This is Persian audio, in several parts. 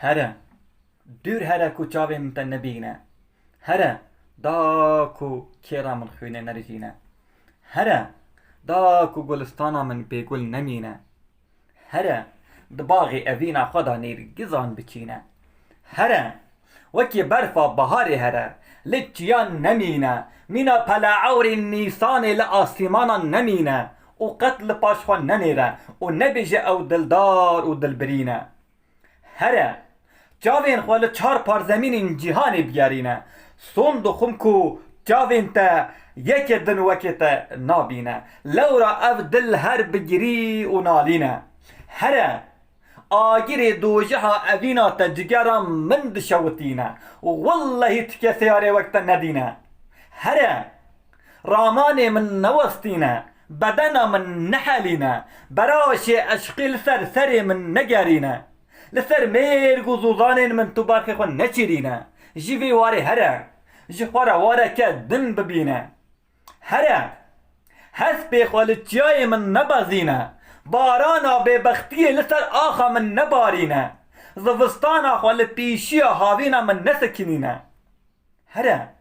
هره دور هره کو چاوی من تن نبینه هره دا کو کیرا من خوینه نرجینه هره دا کو گلستانا من بیگل نمینه هره دباغی اوینا خدا نیرگزان بچینه هره وکی برفا بهاری هره لچیان نمینه مینا پلعور نیسان لآسیمانا نمینه و قتل پاشخوان ننیره و نبیجه او دلدار و دلبرینه هره چاوین خوال چار پار زمین جهانی بیارینه سون دخم کو چاوین تا یک دن وکی تا نابینه لورا او دل هر بگیری و نالینه هره آگیر دوجه ها اوینا تا جگرا من دشوتینه والله تکه سیاره وقت ندینه هره رامان من نوستینه بدنا من نحلینه براش عشقی لسر سر من نگرینه لسر میر گوزوزان من تو برخی خون نچیرینه جیوی واره هره جخواره واره که دن ببینه هره هس بخوال چیای من نبازینه بارانا ببختی لسر آخا من نبارینه زوستانا خوال پیشی هاوینا من نسکنینه هره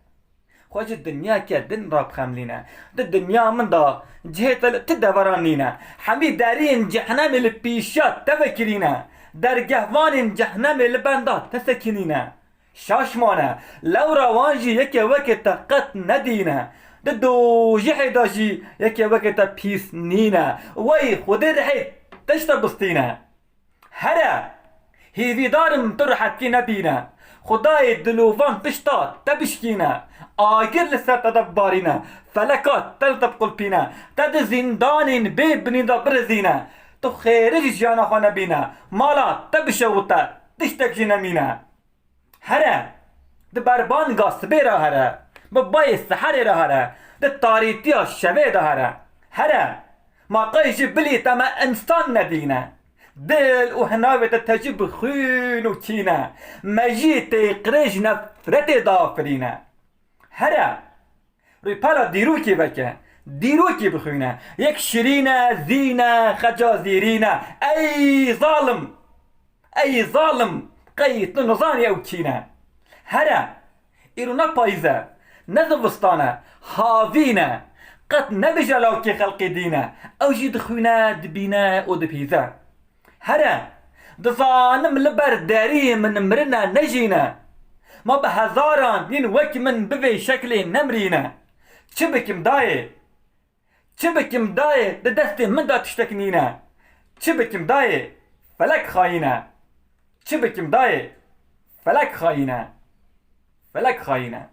خوش الدنيا كدن راب خاملينا الدنيا من دا جهت تدورانينا حمي دارين جهنم البيشات تفكرينا در جهوان جهنم البندات تسكنينا شاشمانا لو روانجي يكي وقت قط ندينا ددو جحداجي يكي وقت بيس نينا وي خودي رحيت تشتبستينا هلا هيدي دارم ترحت كي نبينا خدای دلوفان پشتا تبشکینه آگر لسر تدبارینه فلکات تلتب قلپینه تد زندانین ببنی دا برزینه تو خیرج جانا خانه بینه مالا تبشوتا تشتک جنمینه هره ده بربان گاسبه را هره ببای سحر را هره ده تاریتی ها شوه دا هره ما قیش بلی تما انسان ندینه دل و هناوت تجيب خون و چینه مجید قرش نفرت دافرینه هره روی پلا دیروکی بکه دیروکی بخوینه یک شرینه زینه خجازیرینه ای ظالم قیت نظانی او چینه هره ایرونا پایزه نزوستانه هاوینه قط نبجلاو که خلقی دینه او جید خوینه دبینه و دپیزه هره دزانم لبرداری من مرنا نجینه ما به هزاران ین وک من بوی شکلی نمرینه چه بکم دایه ده دست من دا تشتکنینه چه بکم دایه فلک خاینه